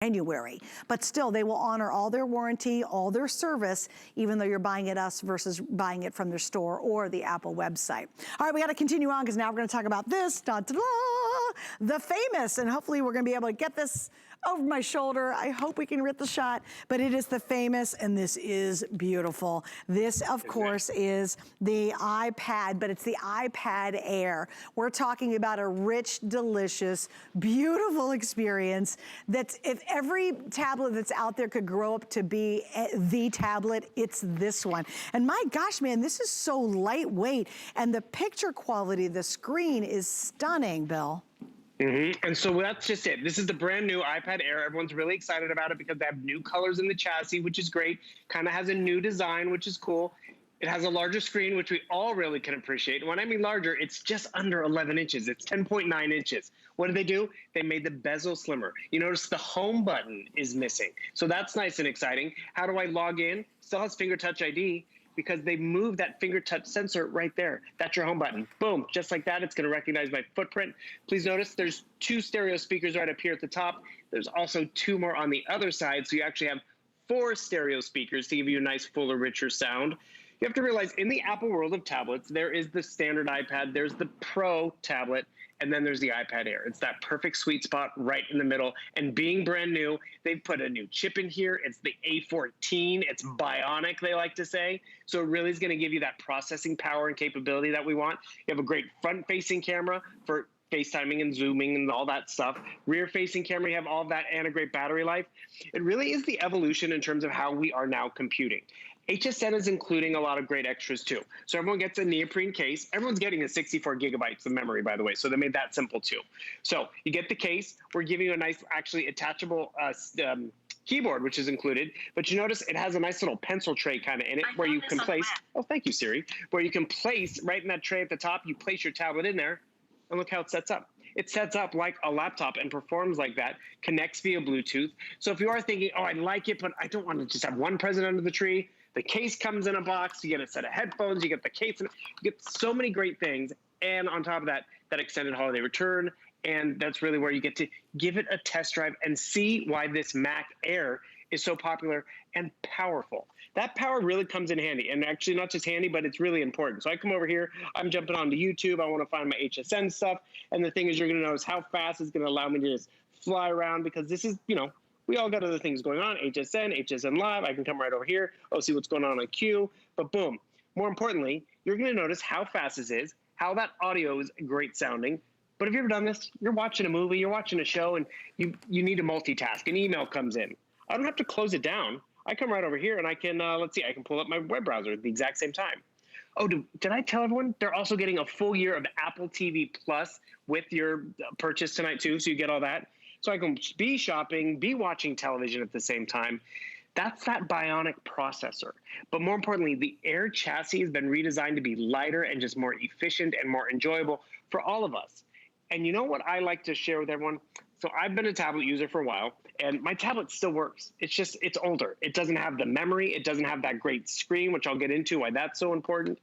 January, but still they will honor all their warranty, all their service, even though you're buying it us versus buying it from their store or the Apple website. All right, we got to continue on because now we're going to talk about this, the famous, and hopefully we're going to be able to get this over my shoulder. I hope we can get the shot, but it is the famous, and this is beautiful. This, of course, is the iPad, but it's the iPad Air. We're talking about a rich, delicious, beautiful experience that's, if every tablet that's out there could grow up to be the tablet, it's this one. And my gosh, man, this is so lightweight, and the picture quality of the screen is stunning, Bill. And so that's just it. This is the brand new iPad Air. Everyone's really excited about it because they have new colors in the chassis, which is great. Kind of has a new design, which is cool. It has a larger screen, which we all really can appreciate. And when I mean larger, it's just under 11 inches. It's 10.9 inches. What did they do? They made the bezel slimmer. You notice the home button is missing. So that's nice and exciting. How do I log in? Still has finger touch ID, because they moved that finger touch sensor right there. That's your home button. Boom, just like that, it's gonna recognize my footprint. Please notice there's 2 stereo speakers right up here at the top. There's also 2 more on the other side, so you actually have 4 stereo speakers to give you a nice, fuller, richer sound. You have to realize in the Apple world of tablets, there is the standard iPad, there's the Pro tablet, and then there's the iPad Air. It's that perfect sweet spot right in the middle. And being brand new, they've put a new chip in here. It's the A14. It's Bionic, they like to say. So it really is going to give you that processing power and capability that we want. You have a great front-facing camera for FaceTiming and Zooming and all that stuff. Rear-facing camera, you have all that and a great battery life. It really is the evolution in terms of how we are now computing. Hsn is including a lot of great extras too. So everyone gets a neoprene case. Everyone's getting a 64 gigabytes of memory, by the way. So they made that simple too. So you get the case. We're giving you a nice, actually attachable keyboard, which is included. But you notice it has a nice little pencil tray kind of in it where you can place, oh, thank you, Siri, where you can place right in that tray at the top, you place your tablet in there, and look how it sets up. It sets up like a laptop and performs like that, connects via Bluetooth. So if you are thinking, oh, I like it, but I don't want to just have one present under the tree, the case comes in a box, you get a set of headphones, you get the case, you get so many great things. And on top of that, that extended holiday return. And that's really where you get to give it a test drive and see why this Mac Air is so popular and powerful. That power really comes in handy, and actually not just handy, but it's really important. So I come over here, I'm jumping onto YouTube, I want to find my Hsn stuff, and the thing is you're going to notice how fast it's going to allow me to just fly around, because this is, you know, we all got other things going on, Hsn Live, I can come right over here, see what's going on Q, but boom. More importantly, you're going to notice how fast this is, how that audio is great sounding. But have you ever done this? You're watching a movie, you're watching a show, and you need to multitask. An email comes in. I don't have to close it down. I come right over here and I can, let's see, I can pull up my web browser at the exact same time. Oh, did I tell everyone? They're also getting a full year of Apple TV Plus with your purchase tonight too, so you get all that. So I can be shopping, be watching television at the same time. That's that Bionic processor. But more importantly, the Air chassis has been redesigned to be lighter and just more efficient and more enjoyable for all of us. And you know what I like to share with everyone? So I've been a tablet user for a while, and my tablet still works. It's just, it's older. It doesn't have the memory. It doesn't have that great screen, which I'll get into why that's so important.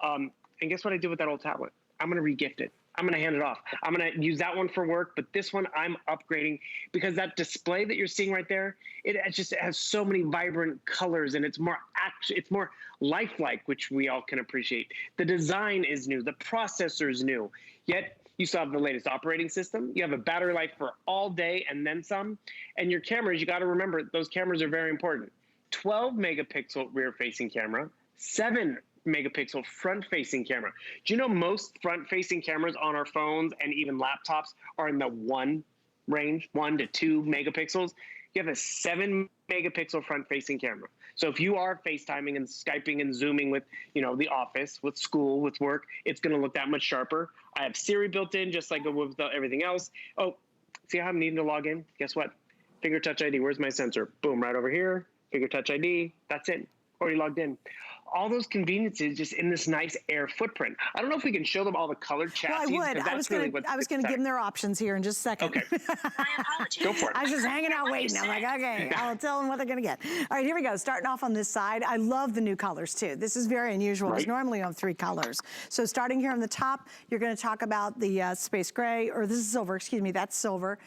And guess what I did with that old tablet? I'm going to regift it. I'm going to hand it off. I'm going to use that one for work, but this one I'm upgrading because that display that you're seeing right there, it just has so many vibrant colors, and it's more lifelike, which we all can appreciate. The design is new. The processor is new. Yet you still have the latest operating system. You have a battery life for all day and then some. And your cameras, you got to remember, those cameras are very important. 12 megapixel rear-facing camera, 7 megapixel front-facing camera. Do you know most front-facing cameras on our phones and even laptops are in the 1 range, 1 to 2 megapixels? You have a 7 megapixel front-facing camera. So if you are FaceTiming and Skyping and Zooming with, you know, the office, with school, with work, it's going to look that much sharper. I have Siri built in, just like with everything else. Oh, see how I'm needing to log in? Guess what? Finger touch ID. Where's my sensor? Boom, right over here. Finger touch ID. That's it. Already logged in. all those conveniences just in this nice Air footprint. I don't know if we can show them all the colored chassis. Well, I would. I was going to give them their options here in just a second. Okay. My apologies. Go for it. I was just hanging out waiting. I'm like, okay, I'll tell them what they're going to get. All right, here we go. Starting off on this side, I love the new colors too. This is very unusual because normally you have 3 colors. So starting here on the top, you're going to talk about the space gray, or this is silver, excuse me, that's silver.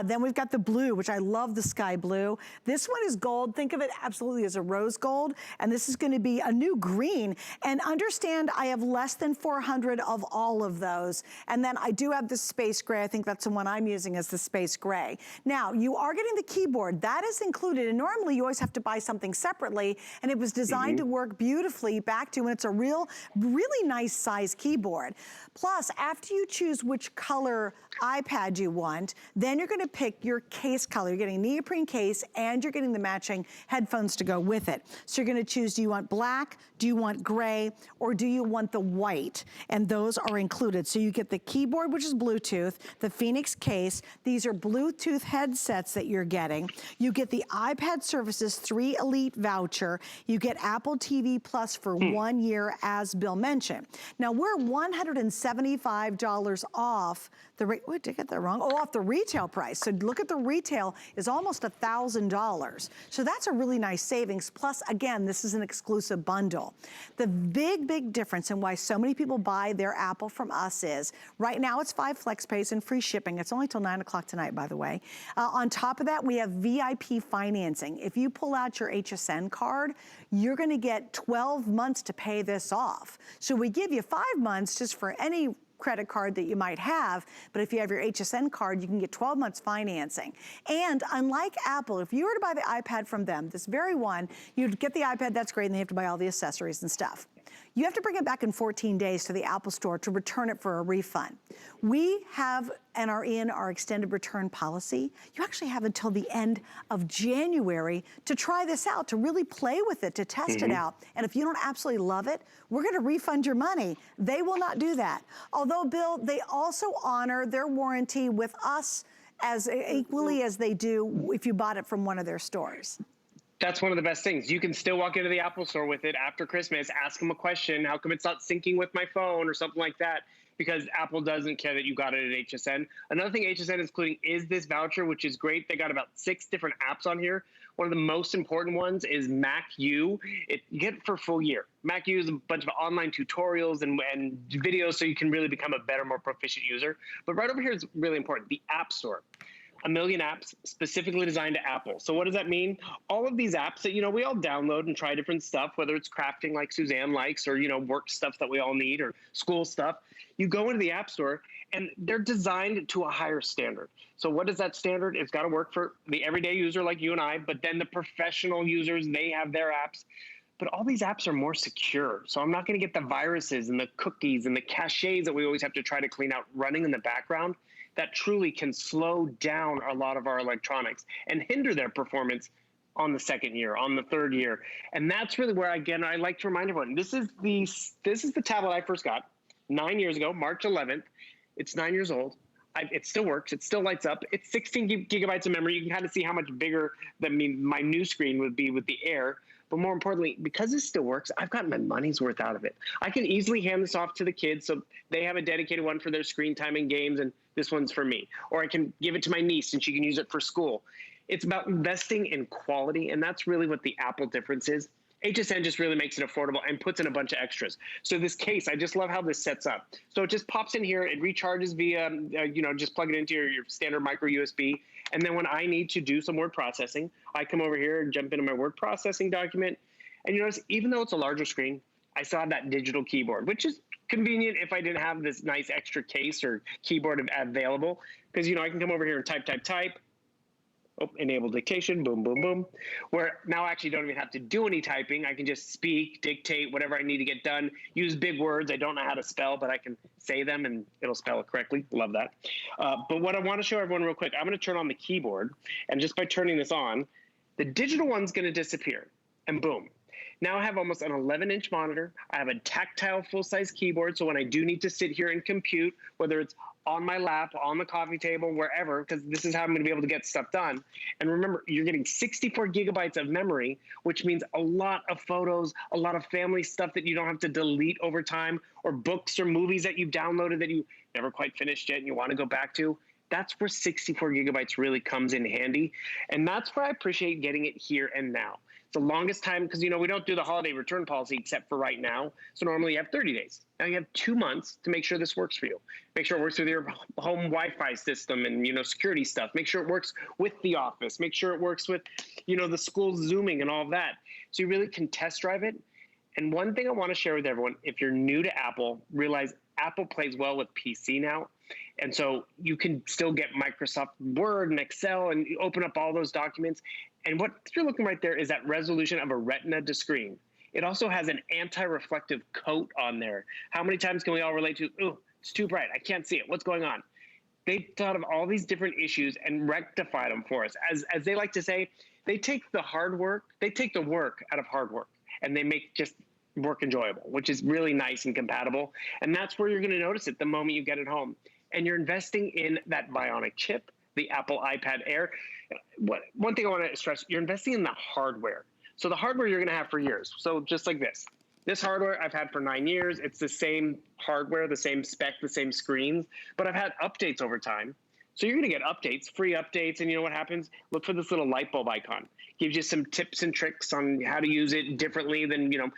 Then we've got the blue, which I love, the sky blue. This one is gold. Think of it absolutely as a rose gold. And this is going to be a new green. And understand, I have less than 400 of all of those. And then I do have the space gray. I think that's the one I'm using, as the space gray. Now, you are getting the keyboard. That is included. And normally you always have to buy something separately. And it was designed to work beautifully back to, and it's a really nice size keyboard. Plus, after you choose which color iPad you want, then you're going to pick your case color. You're getting a neoprene case, and you're getting the matching headphones to go with it. So you're going to choose, do you want black, do you want gray, or do you want the white? And those are included. So you get the keyboard, which is Bluetooth, the Phoenix case. These are Bluetooth headsets that you're getting. You get the iPad Services 3 Elite voucher. You get Apple TV Plus for 1 year, as Bill mentioned. Now, we're $175 off the rate. Wait, did I get that wrong? Oh, off the retail price. So look at the retail is almost $1,000. So that's a really nice savings. Plus, again, this is an exclusive bundle. The big difference in why so many people buy their Apple from us is, right now it's 5 flex pays and free shipping. It's only till 9 o'clock tonight, by the way. On top of that, we have VIP financing. If you pull out your Hsn card, you're gonna get 12 months to pay this off. So we give you 5 months just for any credit card that you might have, but if you have your Hsn card, you can get 12 months financing. And unlike Apple, if you were to buy the iPad from them, this very one, you'd get the iPad, that's great, and they have to buy all the accessories and stuff. You have to bring it back in 14 days to the Apple Store to return it for a refund. We have and are in our extended return policy. You actually have until the end of January to try this out, to really play with it, to test it out. And if you don't absolutely love it, we're gonna refund your money. They will not do that. Although, Bill, they also honor their warranty with us as equally as they do if you bought it from one of their stores. That's one of the best things. You can still walk into the Apple Store with it after Christmas, ask them a question. How come it's not syncing with my phone or something like that? Because Apple doesn't care that you got it at Hsn. Another thing Hsn is including is this voucher, which is great. They got about 6 different apps on here. One of the most important ones is Mac U. You get it for a full year. Mac U is a bunch of online tutorials and videos so you can really become a better, more proficient user. But right over here is really important, the App Store. 1 million apps specifically designed to Apple. So what does that mean? All of these apps that, we all download and try different stuff, whether it's crafting like Suzanne likes, or, work stuff that we all need, or school stuff. You go into the App Store and they're designed to a higher standard. So what is that standard? It's got to work for the everyday user like you and I, but then the professional users, they have their apps. But all these apps are more secure. So I'm not going to get the viruses and the cookies and the caches that we always have to try to clean out running in the background. That truly can slow down a lot of our electronics and hinder their performance on the 2nd year, on the 3rd year. And that's really where, again, I like to remind everyone, this is the tablet I first got 9 years ago, March 11th. It's 9 years old. It still works. It still lights up. It's 16 gigabytes of memory. You can kind of see how much bigger my new screen would be with the Air. But more importantly, because this still works, I've gotten my money's worth out of it. I can easily hand this off to the kids so they have a dedicated one for their screen time and games, and this one's for me. Or I can give it to my niece and she can use it for school. It's about investing in quality, and that's really what the Apple difference is. Hsn just really makes it affordable and puts in a bunch of extras. So this case, I just love how this sets up. So it just pops in here, it recharges via, just plug it into your standard micro USB. And then when I need to do some word processing, I come over here and jump into my word processing document. And you notice, even though it's a larger screen, I still have that digital keyboard, which is convenient if I didn't have this nice extra case or keyboard available. Because, I can come over here and type. Oh, enable dictation, boom, boom, boom. Where now I actually don't even have to do any typing. I can just speak, dictate, whatever I need to get done. Use big words I don't know how to spell, but I can say them and it'll spell it correctly. Love that. But what I want to show everyone real quick, I'm going to turn on the keyboard. And just by turning this on, the digital one's going to disappear. And boom. Now I have almost an 11-inch monitor. I have a tactile full-size keyboard, so when I do need to sit here and compute, whether it's on my lap, on the coffee table, wherever, because this is how I'm going to be able to get stuff done. And remember, you're getting 64 gigabytes of memory, which means a lot of photos, a lot of family stuff that you don't have to delete over time, or books or movies that you've downloaded that you never quite finished yet and you want to go back to. That's where 64 gigabytes really comes in handy. And that's where I appreciate getting it here and now. It's the longest time, because, you know, we don't do the holiday return policy except for right now. So normally you have 30 days. Now you have 2 months to make sure this works for you. Make sure it works with your home Wi-Fi system and, you know, security stuff. Make sure it works with the office. Make sure it works with, you know, the school Zooming and all of that. So you really can test drive it. And one thing I want to share with everyone, if you're new to Apple, realize Apple plays well with PC now. And so you can still get Microsoft Word and Excel and you open up all those documents. And what you're looking right there is that resolution of a Retina to screen. It also has an anti-reflective coat on there. How many times can we all relate to, oh, it's too bright, I can't see it, what's going on? They thought of all these different issues and rectified them for us. As they like to say, they take the hard work, they take the work out of hard work, and they make just work enjoyable, which is really nice and compatible. And that's where you're going to notice it the moment you get it home. And you're investing in that Bionic chip, the Apple iPad Air. One thing I want to stress, you're investing in the hardware. So the hardware you're going to have for years. So just like this. This hardware I've had for 9 years. It's the same hardware, the same spec, the same screens, but I've had updates over time. So you're going to get updates, free updates, and you know what happens? Look for this little light bulb icon. Gives you some tips and tricks on how to use it differently than, you know,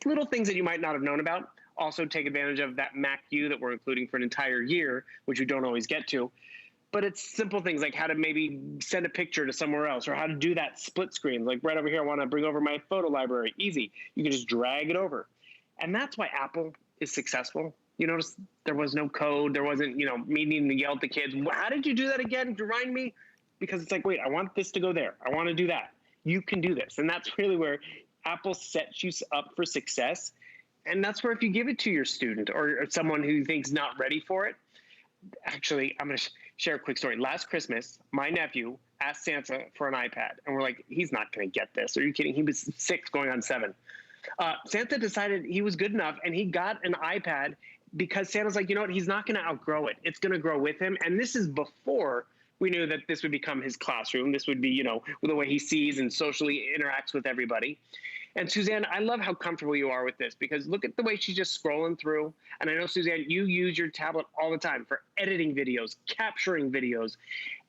little things that you might not have known about. Also take advantage of that Mac U that we're including for an entire year, which you don't always get to. But it's simple things like how to maybe send a picture to somewhere else, or how to do that split screen. Like right over here, I want to bring over my photo library. Easy. You can just drag it over. And that's why Apple is successful. You notice there was no code. There wasn't, you know, me needing to yell at the kids. How did you do that again? Remind me. Because it's like, wait, I want this to go there. I want to do that. You can do this. And that's really where Apple sets you up for success. And that's where if you give it to your student or someone who you think's not ready for it, actually, I'm going to share a quick story. Last Christmas, my nephew asked Santa for an iPad. And we're like, he's not going to get this. Are you kidding? He was 6 going on 7. Santa decided he was good enough and he got an iPad because Santa's like, you know what? He's not going to outgrow it. It's going to grow with him. And this is before we knew that this would become his classroom. This would be, you know, the way he sees and socially interacts with everybody. And Suzanne, I love how comfortable you are with this because look at the way she's just scrolling through. And I know, Suzanne, you use your tablet all the time for editing videos, capturing videos.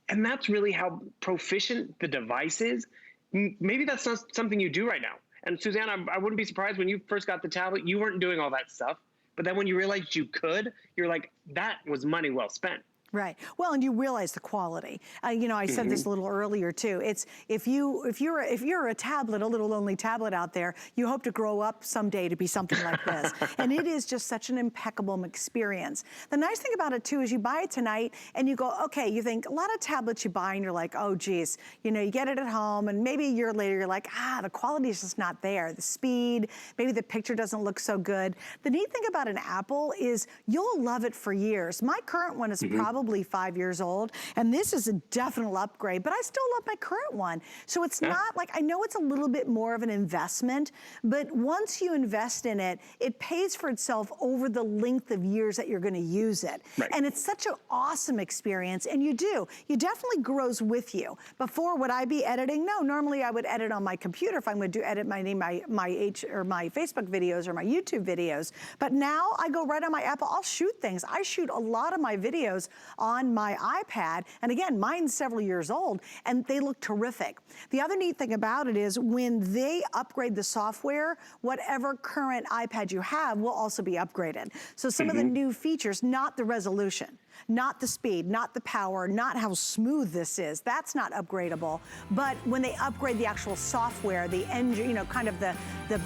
And that's really how proficient the device is. Maybe that's not something you do right now. And Suzanne, I wouldn't be surprised when you first got the tablet, you weren't doing all that stuff. But then when you realized you could, you're like, that was money well spent. Right. Well, and you realize the quality. You know, I said this a little earlier too. It's if you're a tablet, a little lonely tablet out there, you hope to grow up someday to be something like this. And it is just such an impeccable experience. The nice thing about it too is you buy it tonight and you go, okay, you think a lot of tablets you buy and you're like, oh geez, you know, you get it at home and maybe a year later you're like, the quality is just not there. The speed, maybe the picture doesn't look so good. The neat thing about an Apple is you'll love it for years. My current one is probably 5 years old, and this is a definite upgrade, but I still love my current one. So it's not like, I know it's a little bit more of an investment, but once you invest in it, it pays for itself over the length of years that you're gonna use it. Right. And it's such an awesome experience, and you definitely grows with you. Before, would I be editing? No, normally I would edit on my computer if I'm gonna edit my Facebook videos or my YouTube videos. But now I go right on my Apple, I'll shoot things. I shoot a lot of my videos on my iPad, and again, mine's several years old, and they look terrific. The other neat thing about it is when they upgrade the software, whatever current iPad you have will also be upgraded. So some of the new features, not the resolution, not the speed, not the power, not how smooth this is, that's not upgradable, but when they upgrade the actual software, the engine, you know, kind of the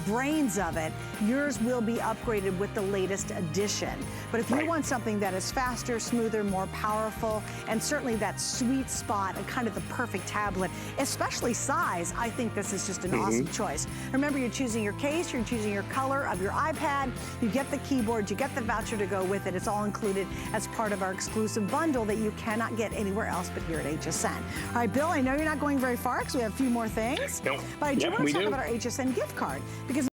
brains of it, yours will be upgraded with the latest edition. But if you want something that is faster, smoother, more powerful, and certainly that sweet spot and kind of the perfect tablet, especially size, I think this is just an awesome choice. Remember, you're choosing your case, you're choosing your color of your iPad, you get the keyboard, you get the voucher to go with it. It's all included as part of our exclusive bundle that you cannot get anywhere else but here at HSN. All right, Bill, I know you're not going very far because we have a few more things, but I do want to talk about our HSN gift card because